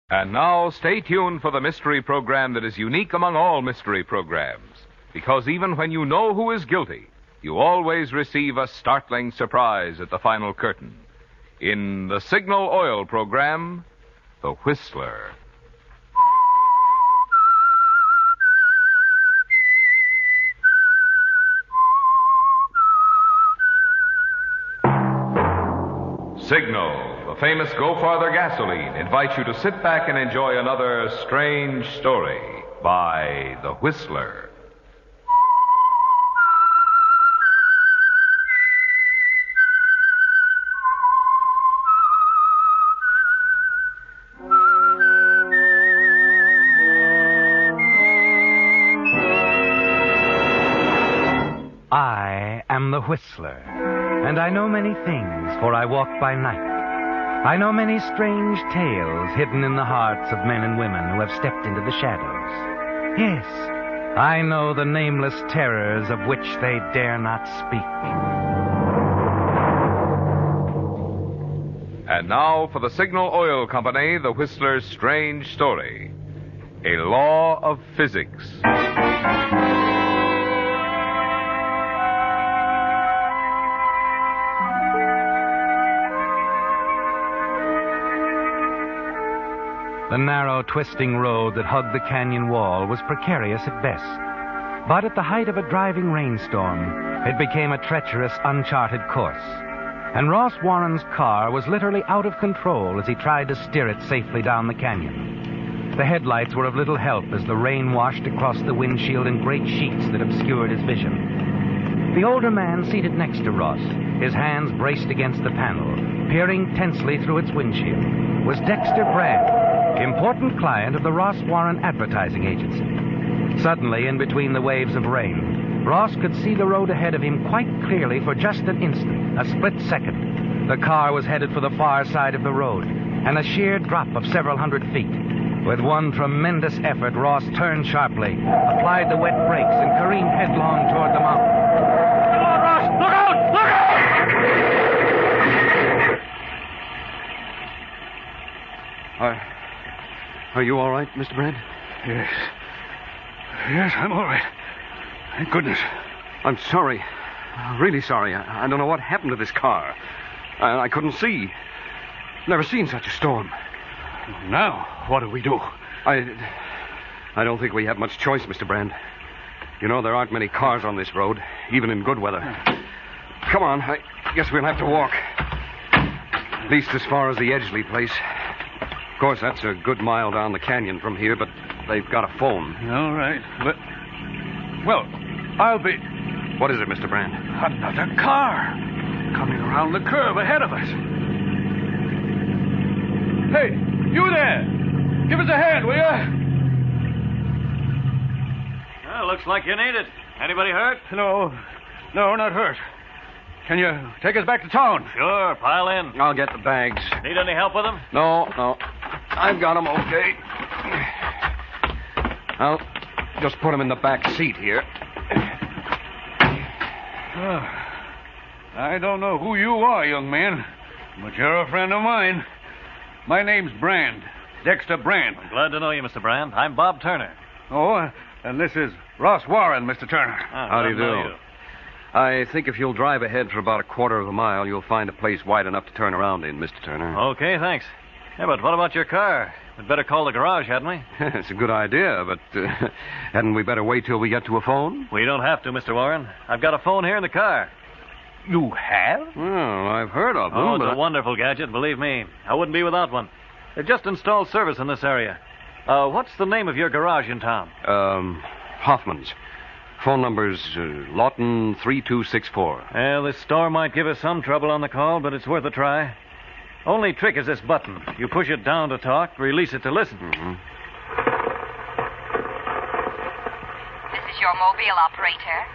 And now, stay tuned for the mystery program that is unique among all mystery programs. Because even when you know who is guilty, you always receive a startling surprise at the final curtain. In the Signal Oil program, The Whistler. Signal, the famous Go Farther gasoline, invites you to sit back and enjoy another strange story by The Whistler. I am the Whistler, and I know many things, for I walk by night. I know many strange tales hidden in the hearts of men and women who have stepped into the shadows. Yes, I know the nameless terrors of which they dare not speak. And now for the Signal Oil Company, The Whistler's strange story. A Law of Physics. The narrow, twisting road that hugged the canyon wall was precarious at best. But at the height of a driving rainstorm, it became a treacherous, uncharted course. And Ross Warren's car was literally out of control as he tried to steer it safely down the canyon. The headlights were of little help as the rain washed across the windshield in great sheets that obscured his vision. The older man seated next to Ross, his hands braced against the panel, peering tensely through its windshield, was Dexter Brand, important client of the Ross Warren Advertising Agency. Suddenly, in between the waves of rain, Ross could see the road ahead of him quite clearly for just an instant, a split second. The car was headed for the far side of the road, and a sheer drop of several hundred feet. With one tremendous effort, Ross turned sharply, applied the wet brakes, and careened headlong toward the mountain. Come on, Ross! Look out! Look out! Are you all right, Mr. Brand? Yes. Yes, I'm all right. Thank goodness. I'm sorry. Really sorry. I don't know what happened to this car. I couldn't see. Never seen such a storm. Now, what do we do? I don't think we have much choice, Mr. Brand. You know, there aren't many cars on this road, even in good weather. Come on. I guess we'll have to walk. At least as far as the Edgeley place. Of course, that's a good mile down the canyon from here, but they've got a phone. All right. Well, I'll be... What is it, Mr. Brand? Another car coming around the curve ahead of us. Hey, you there! Give us a hand, will you? Well, looks like you need it. Anybody hurt? No, not hurt. Can you take us back to town? Sure, pile in. I'll get the bags. Need any help with them? No. I've got them okay. I'll just put them in the back seat here. I don't know who you are, young man, but you're a friend of mine. My name's Brand, Dexter Brand. Glad to know you, Mr. Brand. I'm Bob Turner. Oh, and this is Ross Warren, Mr. Turner. How do you do? I think if you'll drive ahead for about a quarter of a mile, you'll find a place wide enough to turn around in, Mr. Turner. Okay, thanks. Yeah, but what about your car? We'd better call the garage, hadn't we? It's a good idea, but hadn't we better wait till we get to a phone? We don't have to, Mr. Warren. I've got a phone here in the car. You have? Well, I've heard of them. Oh, it's a wonderful gadget, believe me. I wouldn't be without one. They just installed service in this area. What's the name of your garage in town? Hoffman's. Phone number's Lawton 3264. Well, this store might give us some trouble on the call, but it's worth a try. Only trick is this button. You push it down to talk, release it to listen. Mm-hmm. This is your mobile operator.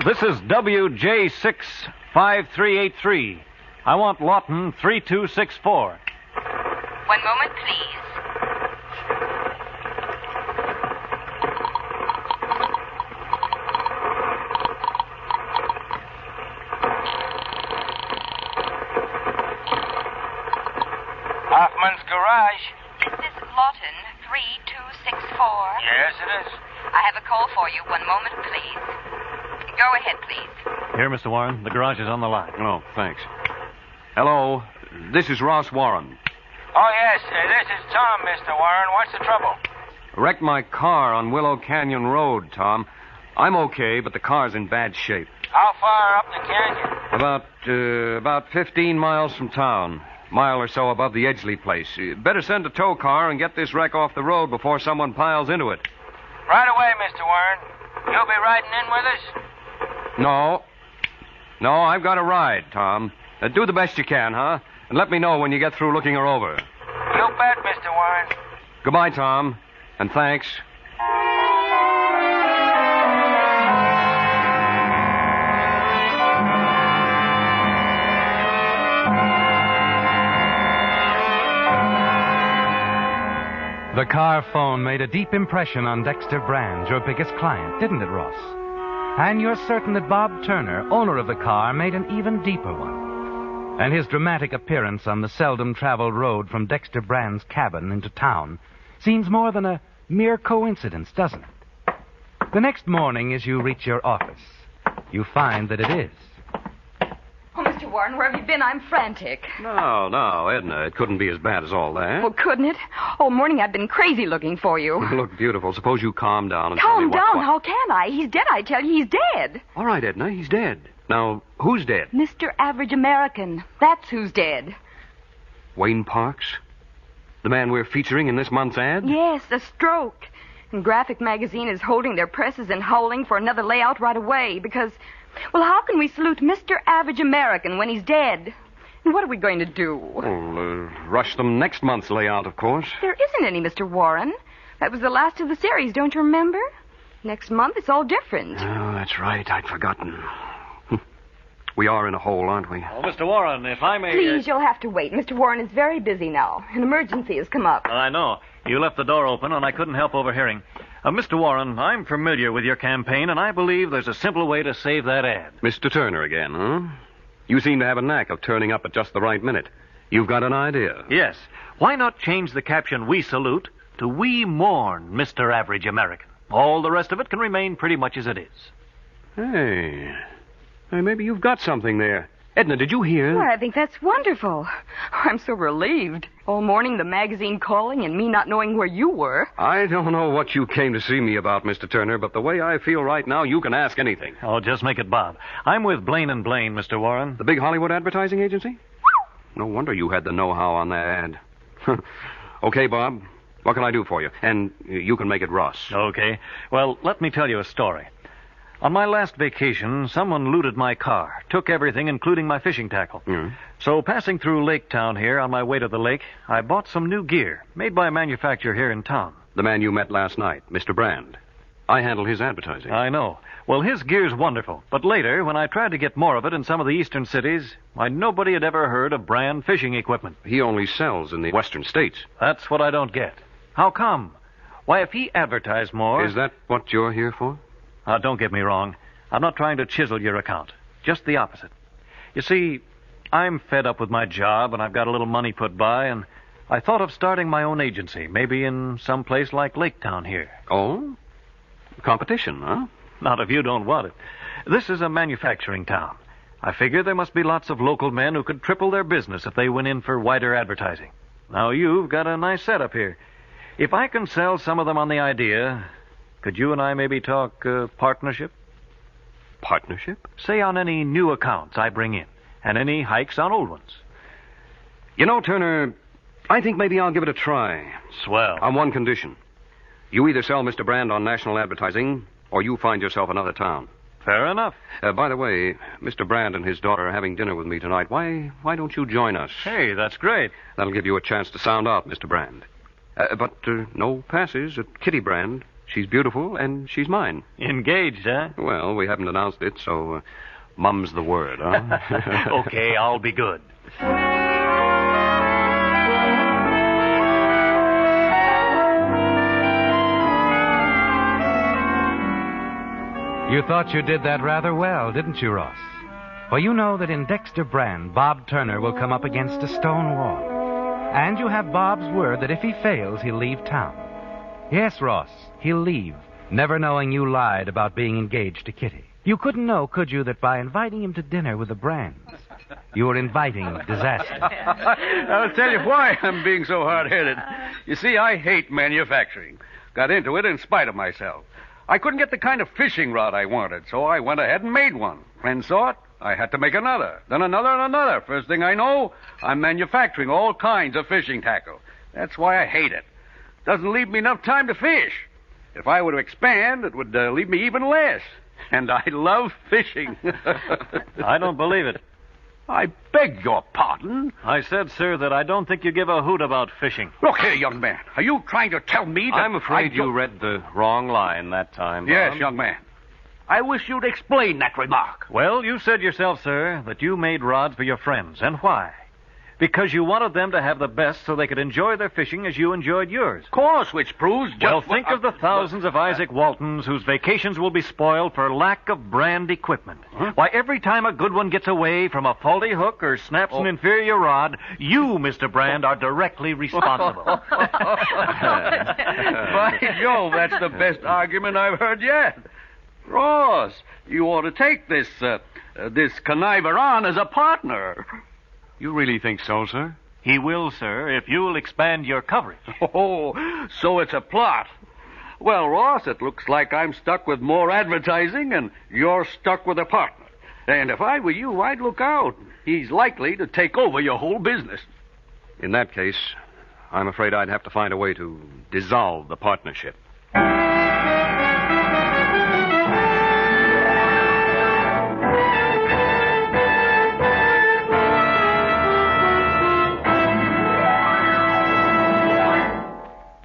This is WJ65383. I want Lawton 3264. One moment, please. Hoffman's Garage. Swanton, 3264. Yes, it is. I have a call for you. One moment, please. Go ahead, please. Here, Mr. Warren. The garage is on the line. Oh, thanks. Hello. This is Ross Warren. Oh, yes. This is Tom, Mr. Warren. What's the trouble? Wrecked my car on Willow Canyon Road, Tom. I'm okay, but the car's in bad shape. How far up the canyon? About 15 miles from town. Mile or so above the Edgley place. Better send a tow car and get this wreck off the road before someone piles into it. Right away, Mr. Warren. You'll be riding in with us? No, I've got a ride, Tom. Do the best you can, huh? And let me know when you get through looking her over. You bet, Mr. Warren. Goodbye, Tom. And thanks. The car phone made a deep impression on Dexter Brand, your biggest client, didn't it, Ross? And you're certain that Bob Turner, owner of the car, made an even deeper one. And his dramatic appearance on the seldom-traveled road from Dexter Brand's cabin into town seems more than a mere coincidence, doesn't it? The next morning, as you reach your office, you find that it is. Oh, Mr. Warren, where have you been? I'm frantic. No, Edna. It couldn't be as bad as all that. Oh, couldn't it? All morning I've been crazy looking for you. You look beautiful. Suppose you calm down and tell me Calm what... down? How can I? He's dead, I tell you. He's dead. All right, Edna, he's dead. Now, who's dead? Mr. Average American. That's who's dead. Wayne Parks? The man we're featuring in this month's ad? Yes, a stroke. And Graphic Magazine is holding their presses and howling for another layout right away because... Well, how can we salute Mr. Average American when he's dead? And what are we going to do? Well, rush them next month's layout, of course. There isn't any, Mr. Warren. That was the last of the series, don't you remember? Next month, it's all different. Oh, that's right. I'd forgotten. We are in a hole, aren't we? Oh, Mr. Warren, if I may... Please, you'll have to wait. Mr. Warren is very busy now. An emergency has come up. I know. You left the door open, and I couldn't help overhearing. Mr. Warren, I'm familiar with your campaign, and I believe there's a simple way to save that ad. Mr. Turner again, huh? You seem to have a knack of turning up at just the right minute. You've got an idea. Yes. Why not change the caption, "We salute," to "We mourn Mr. Average American"? All the rest of it can remain pretty much as it is. Hey, maybe you've got something there. Edna, did you hear? Well, I think that's wonderful. I'm so relieved. All morning the magazine calling and me not knowing where you were. I don't know what you came to see me about, Mr. Turner, but the way I feel right now, you can ask anything. Oh, just make it Bob. I'm with Blaine & Blaine, Mr. Warren. The big Hollywood advertising agency? No wonder you had the know-how on that ad. Okay, Bob. What can I do for you? And you can make it Ross. Okay. Well, let me tell you a story. On my last vacation, someone looted my car, took everything, including my fishing tackle. So, passing through Lake Town here on my way to the lake, I bought some new gear, made by a manufacturer here in town. The man you met last night, Mr. Brand. I handle his advertising. I know. Well, his gear's wonderful. But later, when I tried to get more of it in some of the eastern cities, why, nobody had ever heard of Brand fishing equipment. He only sells in the western states. That's what I don't get. How come? Why, if he advertised more... Is that what you're here for? Don't get me wrong. I'm not trying to chisel your account. Just the opposite. You see, I'm fed up with my job, and I've got a little money put by, and I thought of starting my own agency, maybe in some place like Lake Town here. Oh? Competition, huh? Not if you don't want it. This is a manufacturing town. I figure there must be lots of local men who could triple their business if they went in for wider advertising. Now, you've got a nice setup here. If I can sell some of them on the idea... Could you and I maybe talk partnership? Partnership? Say on any new accounts I bring in, and any hikes on old ones. You know, Turner, I think maybe I'll give it a try. Swell. On one condition. You either sell Mr. Brand on national advertising, or you find yourself another town. Fair enough. By the way, Mr. Brand and his daughter are having dinner with me tonight. Why don't you join us? Hey, that's great. That'll give you a chance to sound out, Mr. Brand. But no passes at Kitty Brand. She's beautiful, and she's mine. Engaged, huh? Well, we haven't announced it, so mum's the word, huh? Okay, I'll be good. You thought you did that rather well, didn't you, Ross? Well, you know that in Dexter Brand, Bob Turner will come up against a stone wall. And you have Bob's word that if he fails, he'll leave town. Yes, Ross, he'll leave, never knowing you lied about being engaged to Kitty. You couldn't know, could you, that by inviting him to dinner with the Brands, you were inviting disaster? I'll tell you why I'm being so hard-headed. You see, I hate manufacturing. Got into it in spite of myself. I couldn't get the kind of fishing rod I wanted, so I went ahead and made one. Friends saw it. I had to make another, then another and another. First thing I know, I'm manufacturing all kinds of fishing tackle. That's why I hate it. Doesn't leave me enough time to fish. If I were to expand, it would leave me even less. And I love fishing. I don't believe it. I beg your pardon? I said, sir, that I don't think you give a hoot about fishing. Look here, young man. Are you trying to tell me that... I'm afraid you read the wrong line that time, Bob. Yes, young man. I wish you'd explain that remark. Well, you said yourself, sir, that you made rods for your friends. And why? Because you wanted them to have the best so they could enjoy their fishing as you enjoyed yours. Of course, which proves just... Well, think of the thousands of Isaac Waltons whose vacations will be spoiled for lack of brand equipment. Huh? Why, every time a good one gets away from a faulty hook or snaps an inferior rod, you, Mr. Brand, are directly responsible. By Jove, that's the best argument I've heard yet. Ross, you ought to take this conniver on as a partner. You really think so, sir? He will, sir, if you'll expand your coverage. Oh, so it's a plot. Well, Ross, it looks like I'm stuck with more advertising and you're stuck with a partner. And if I were you, I'd look out. He's likely to take over your whole business. In that case, I'm afraid I'd have to find a way to dissolve the partnership.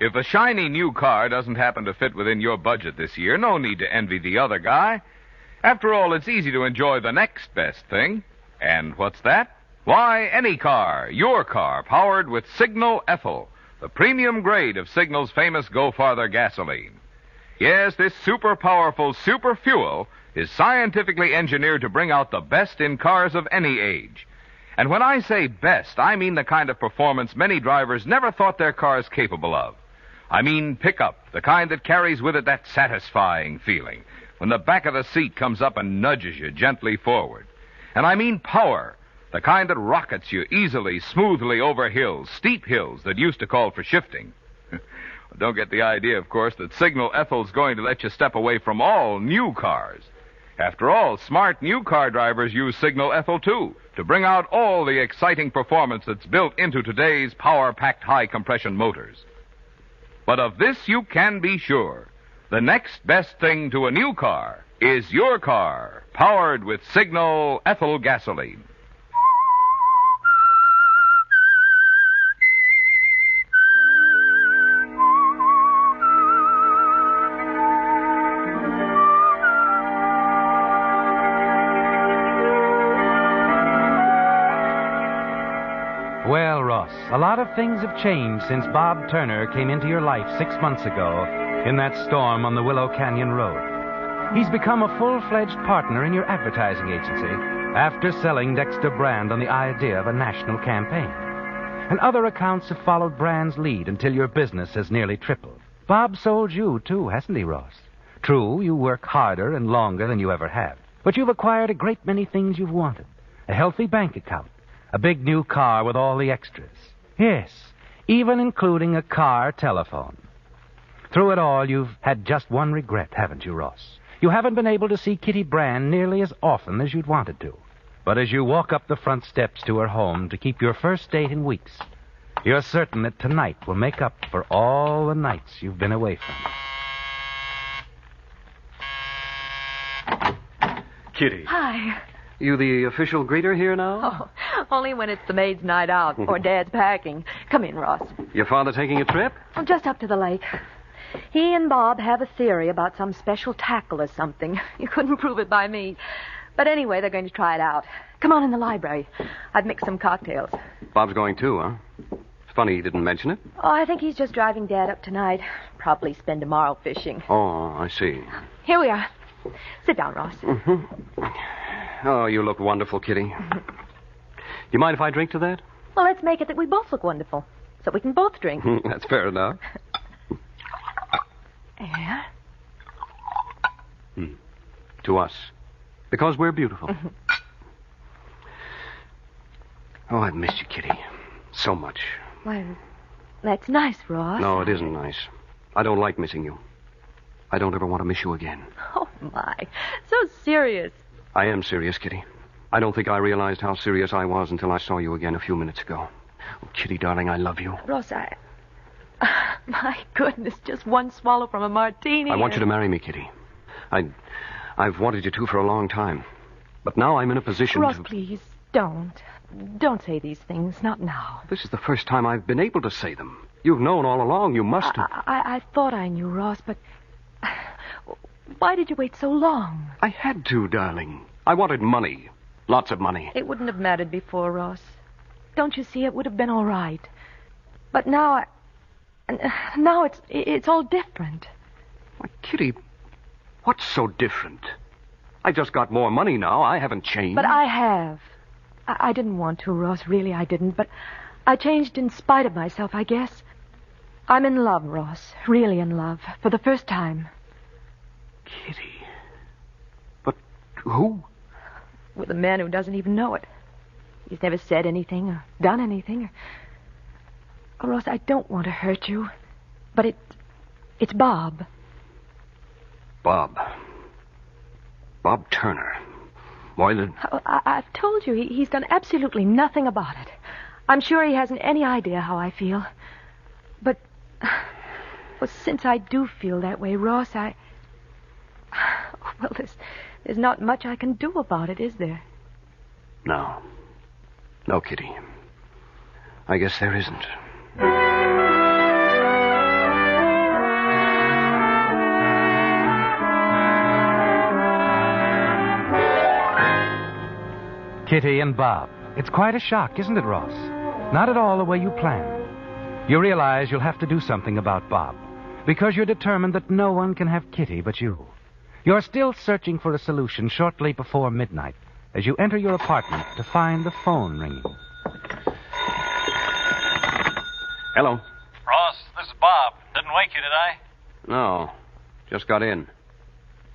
If a shiny new car doesn't happen to fit within your budget this year, no need to envy the other guy. After all, it's easy to enjoy the next best thing. And what's that? Why, any car, your car, powered with Signal Ethyl, the premium grade of Signal's famous Go Farther gasoline. Yes, this super powerful super fuel is scientifically engineered to bring out the best in cars of any age. And when I say best, I mean the kind of performance many drivers never thought their cars capable of. I mean pickup, the kind that carries with it that satisfying feeling when the back of the seat comes up and nudges you gently forward. And I mean power, the kind that rockets you easily, smoothly over hills, steep hills that used to call for shifting. Don't get the idea, of course, that Signal Ethyl's going to let you step away from all new cars. After all, smart new car drivers use Signal Ethyl, too, to bring out all the exciting performance that's built into today's power-packed high-compression motors. But of this you can be sure. The next best thing to a new car is your car, powered with Signal Ethyl gasoline. Well, Ross, a lot of things have changed since Bob Turner came into your life 6 months ago in that storm on the Willow Canyon Road. He's become a full-fledged partner in your advertising agency after selling Dexter Brand on the idea of a national campaign. And other accounts have followed Brand's lead until your business has nearly tripled. Bob sold you, too, hasn't he, Ross? True, you work harder and longer than you ever have, but you've acquired a great many things you've wanted. A healthy bank account. A big new car with all the extras. Yes, even including a car telephone. Through it all, you've had just one regret, haven't you, Ross? You haven't been able to see Kitty Brand nearly as often as you'd wanted to. But as you walk up the front steps to her home to keep your first date in weeks, you're certain that tonight will make up for all the nights you've been away from her. Kitty. Hi. You the official greeter here now? Oh, only when it's the maid's night out or Dad's packing. Come in, Ross. Your father taking a trip? Oh, just up to the lake. He and Bob have a theory about some special tackle or something. You couldn't prove it by me. But anyway, they're going to try it out. Come on in the library. I've mixed some cocktails. Bob's going too, huh? It's funny he didn't mention it. Oh, I think he's just driving Dad up tonight. Probably spend tomorrow fishing. Oh, I see. Here we are. Sit down, Ross. Mm-hmm. Oh, you look wonderful, Kitty. You mind if I drink to that? Well, let's make it that we both look wonderful. so we can both drink. That's fair enough. Yeah? To us. Because we're beautiful. Oh, I've missed you, Kitty. So much. Well, that's nice, Ross. No, it isn't nice. I don't like missing you. I don't ever want to miss you again. Oh, my. So serious. I am serious, Kitty. I don't think I realized how serious I was until I saw you again a few minutes ago. Oh, Kitty, darling, I love you. Ross, my goodness, just one swallow from a martini. I want you to marry me, Kitty. I've wanted you to for a long time. But now I'm in a position Ross, to... please, don't. Don't say these things, not now. This is the first time I've been able to say them. You've known all along. You must have... I thought I knew, Ross, but... Why did you wait so long? I had to, darling. I wanted money. Lots of money. It wouldn't have mattered before, Ross. Don't you see? It would have been all right. But now it's all different. Why, Kitty, what's so different? I just got more money now. I haven't changed. But I have. I didn't want to, Ross. Really, I didn't. But I changed in spite of myself, I guess. I'm in love, Ross. Really in love. For the first time. Kitty. But who? With a man who doesn't even know it. He's never said anything or done anything. Oh, Ross, I don't want to hurt you. But it's Bob. Bob Turner. Why the... I've told you, he's done absolutely nothing about it. I'm sure he hasn't any idea how I feel. But, well, since I do feel that way, Ross, well, there's not much I can do about it, is there? No, Kitty. I guess there isn't. Kitty and Bob. It's quite a shock, isn't it, Ross? Not at all the way you planned. You realize you'll have to do something about Bob, because you're determined that no one can have Kitty but you. You're still searching for a solution shortly before midnight as you enter your apartment to find the phone ringing. Hello. Ross, this is Bob. Didn't wake you, did I? No, just got in.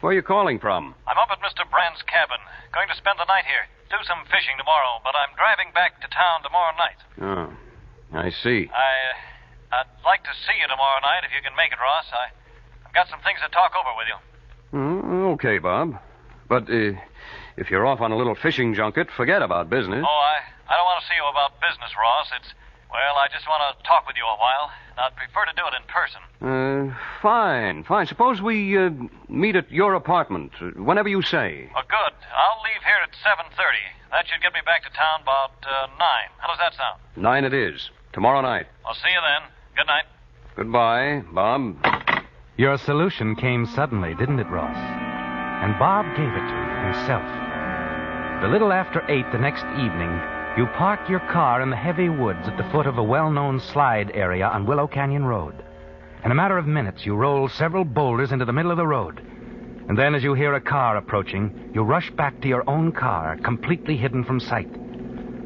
Where are you calling from? I'm up at Mr. Brand's cabin. Going to spend the night here. Do some fishing tomorrow, but I'm driving back to town tomorrow night. Oh, I see. I'd like to see you tomorrow night if you can make it, Ross. I've got some things to talk over with you. Okay, Bob. But if you're off on a little fishing junket, forget about business. Oh, I don't want to see you about business, Ross. Well, I just want to talk with you a while, and I'd prefer to do it in person. Fine. Suppose we meet at your apartment, whenever you say. Oh, good. I'll leave here at 7:30. That should get me back to town about 9. How does that sound? 9 it is. Tomorrow night. I'll see you then. Good night. Goodbye, Bob. Your solution came suddenly, didn't it, Ross? And Bob gave it to you himself. A little after 8 the next evening, you parked your car in the heavy woods at the foot of a well-known slide area on Willow Canyon Road. In a matter of minutes, you rolled several boulders into the middle of the road. And then, as you hear a car approaching, you rush back to your own car, completely hidden from sight.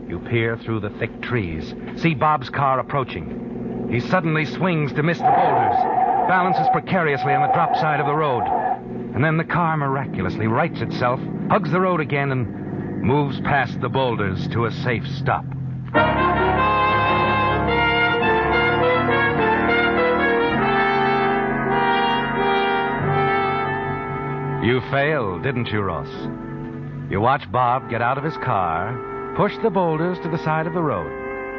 You peer through the thick trees, see Bob's car approaching. He suddenly swings to miss the boulders, balances precariously on the drop side of the road. And then the car miraculously rights itself, hugs the road again, and moves past the boulders to a safe stop. You failed, didn't you, Ross? You watch Bob get out of his car, push the boulders to the side of the road,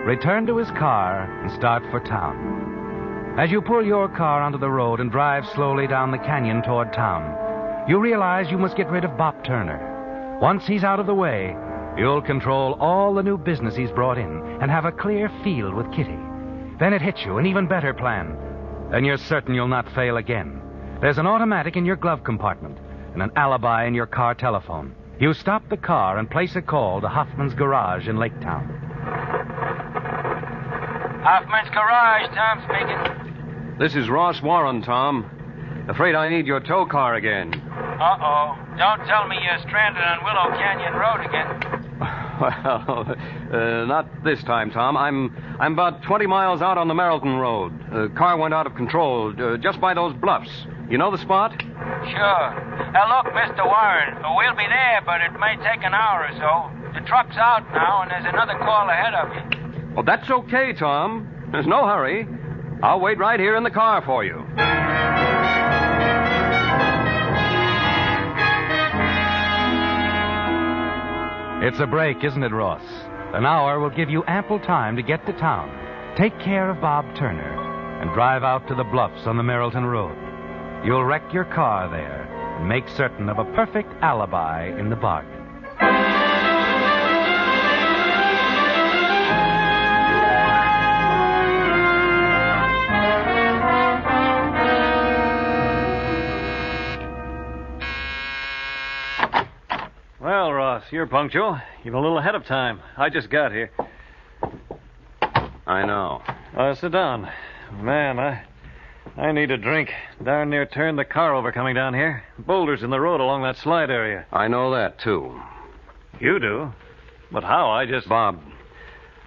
return to his car, and start for town. As you pull your car onto the road and drive slowly down the canyon toward town, you realize you must get rid of Bob Turner. Once he's out of the way, you'll control all the new business he's brought in and have a clear field with Kitty. Then it hits you an even better plan. Then you're certain you'll not fail again. There's an automatic in your glove compartment and an alibi in your car telephone. You stop the car and place a call to Hoffman's Garage in Lake Town. Hoffman's Garage, Tom speaking. This is Ross Warren, Tom. Afraid I need your tow car again. Uh-oh. Don't tell me you're stranded on Willow Canyon Road again. Well, not this time, Tom. I'm about 20 miles out on the Merrilton Road. The car went out of control just by those bluffs. You know the spot? Sure. Look, Mr. Warren, we'll be there, but it may take an hour or so. The truck's out now, and there's another call ahead of you. Well, that's okay, Tom. There's no hurry. I'll wait right here in the car for you. It's a break, isn't it, Ross? An hour will give you ample time to get to town, take care of Bob Turner, and drive out to the bluffs on the Merrilton Road. You'll wreck your car there and make certain of a perfect alibi in the bargain. Well, Ross, you're punctual. Even a little ahead of time. I just got here. I know. Sit down. Man, I need a drink. Darn near turned the car over coming down here. Boulders in the road along that slide area. I know that, too. You do? But how? Bob,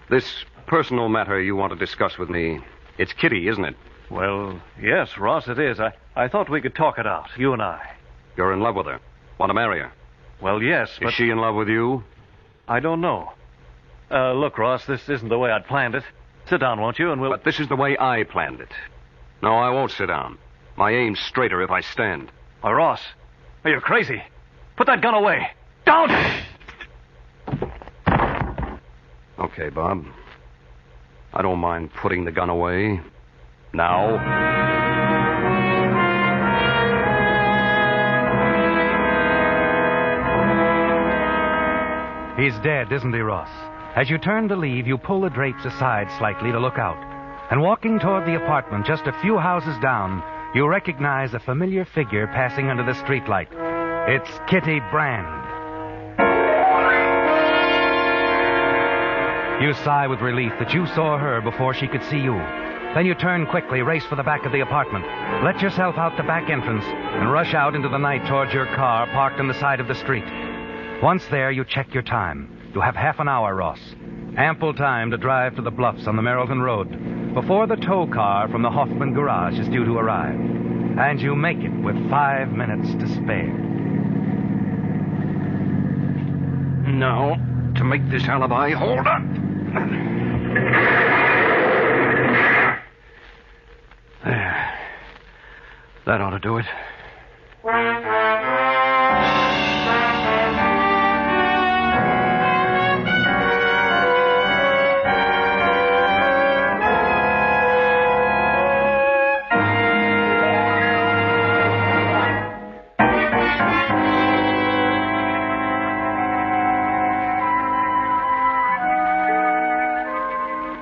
this personal matter you want to discuss with me, it's Kitty, isn't it? Well, yes, Ross, it is. I thought we could talk it out, you and I. You're in love with her. Want to marry her? Well, yes, but... Is she in love with you? I don't know. Look, Ross, this isn't the way I'd planned it. Sit down, won't you, and we'll... But this is the way I planned it. No, I won't sit down. My aim's straighter if I stand. Oh, Ross, are you crazy? Put that gun away. Don't! Okay, Bob. I don't mind putting the gun away. Now. He's dead, isn't he, Ross? As you turn to leave, you pull the drapes aside slightly to look out. And walking toward the apartment just a few houses down, you recognize a familiar figure passing under the streetlight. It's Kitty Brand. You sigh with relief that you saw her before she could see you. Then you turn quickly, race for the back of the apartment, let yourself out the back entrance, and rush out into the night towards your car parked on the side of the street. Once there, you check your time. You have half an hour, Ross. Ample time to drive to the bluffs on the Merrilton Road before the tow car from the Hoffman garage is due to arrive. And you make it with 5 minutes to spare. Now, to make this alibi, hold on. There. That ought to do it.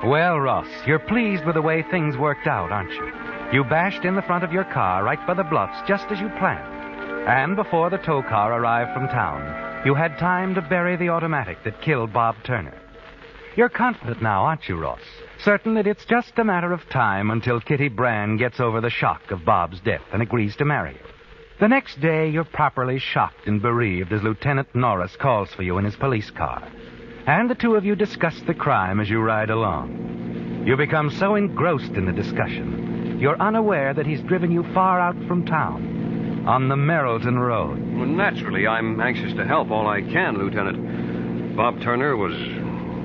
Well, Ross, you're pleased with the way things worked out, aren't you? You bashed in the front of your car right by the bluffs just as you planned. And before the tow car arrived from town, you had time to bury the automatic that killed Bob Turner. You're confident now, aren't you, Ross? Certain that it's just a matter of time until Kitty Brand gets over the shock of Bob's death and agrees to marry you. The next day, you're properly shocked and bereaved as Lieutenant Norris calls for you in his police car. And the two of you discuss the crime as you ride along. You become so engrossed in the discussion, you're unaware that he's driven you far out from town, on the Merrilton Road. Well, naturally, I'm anxious to help all I can, Lieutenant. Bob Turner was,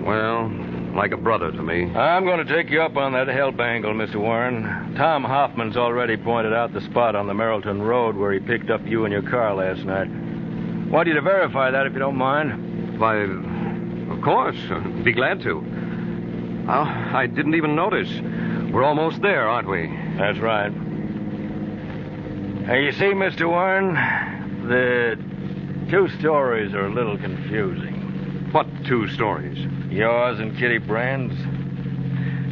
well, like a brother to me. I'm going to take you up on that help angle, Mr. Warren. Tom Hoffman's already pointed out the spot on the Merrilton Road where he picked up you in your car last night. Want you to verify that if you don't mind. Why, of course. Be glad to. Well, I didn't even notice. We're almost there, aren't we? That's right. Hey, you see, Mr. Warren, the two stories are a little confusing. What two stories? Yours and Kitty Brand's.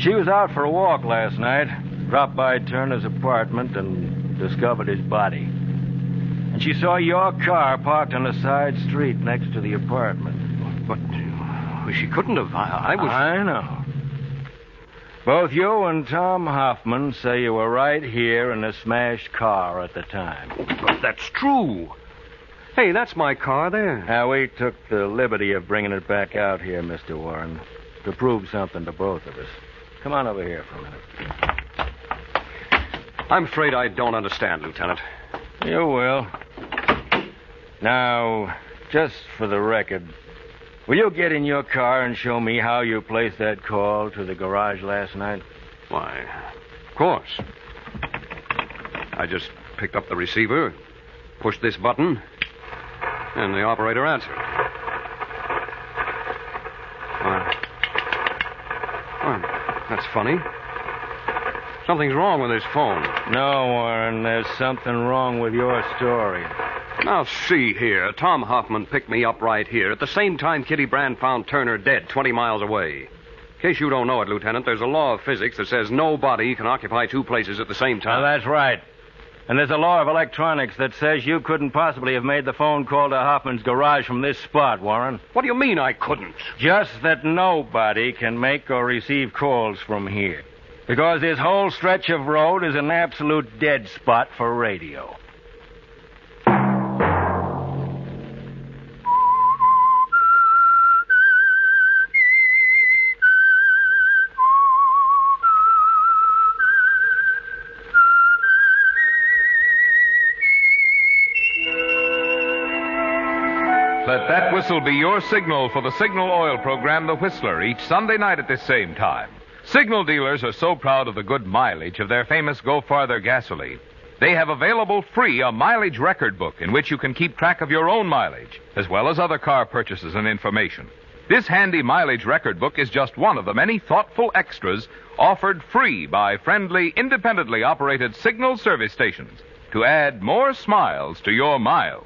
She was out for a walk last night, dropped by Turner's apartment, and discovered his body. And she saw your car parked on a side street next to the apartment. But she couldn't have. I was... I know. Both you and Tom Hoffman say you were right here in the smashed car at the time. But that's true. Hey, that's my car there. Now, we took the liberty of bringing it back out here, Mr. Warren, to prove something to both of us. Come on over here for a minute. I'm afraid I don't understand, Lieutenant. You will. Now, just for the record, will you get in your car and show me how you placed that call to the garage last night? Why, of course. I just picked up the receiver, pushed this button, and the operator answered. Why, that's funny. Something's wrong with his phone. No, Warren, there's something wrong with your story. Now, see here. Tom Hoffman picked me up right here at the same time Kitty Brand found Turner dead 20 miles away. In case you don't know it, Lieutenant, there's a law of physics that says no body can occupy two places at the same time. Now, that's right. And there's a law of electronics that says you couldn't possibly have made the phone call to Hoffman's garage from this spot, Warren. What do you mean I couldn't? Just that nobody can make or receive calls from here. Because this whole stretch of road is an absolute dead spot for radio. Let that whistle be your signal for the Signal Oil program, The Whistler, each Sunday night at this same time. Signal dealers are so proud of the good mileage of their famous Go Farther gasoline. They have available free a mileage record book in which you can keep track of your own mileage, as well as other car purchases and information. This handy mileage record book is just one of the many thoughtful extras offered free by friendly, independently operated Signal service stations to add more smiles to your miles.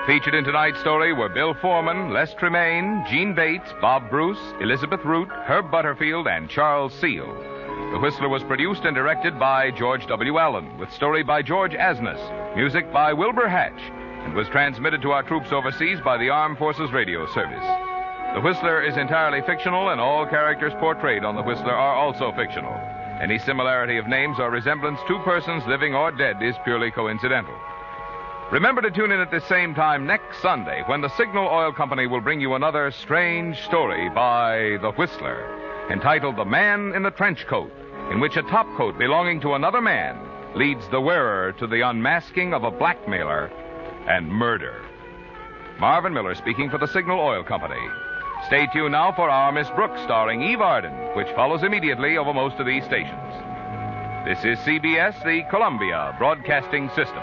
Featured in tonight's story were Bill Forman, Les Tremaine, Gene Bates, Bob Bruce, Elizabeth Root, Herb Butterfield, and Charles Seal. The Whistler was produced and directed by George W. Allen, with story by George Asness, music by Wilbur Hatch, and was transmitted to our troops overseas by the Armed Forces Radio Service. The Whistler is entirely fictional, and all characters portrayed on The Whistler are also fictional. Any similarity of names or resemblance to persons living or dead is purely coincidental. Remember to tune in at the same time next Sunday when the Signal Oil Company will bring you another strange story by The Whistler, entitled The Man in the Trench Coat, in which a topcoat belonging to another man leads the wearer to the unmasking of a blackmailer and murder. Marvin Miller speaking for the Signal Oil Company. Stay tuned now for Our Miss Brooks, starring Eve Arden, which follows immediately over most of these stations. This is CBS, the Columbia Broadcasting System.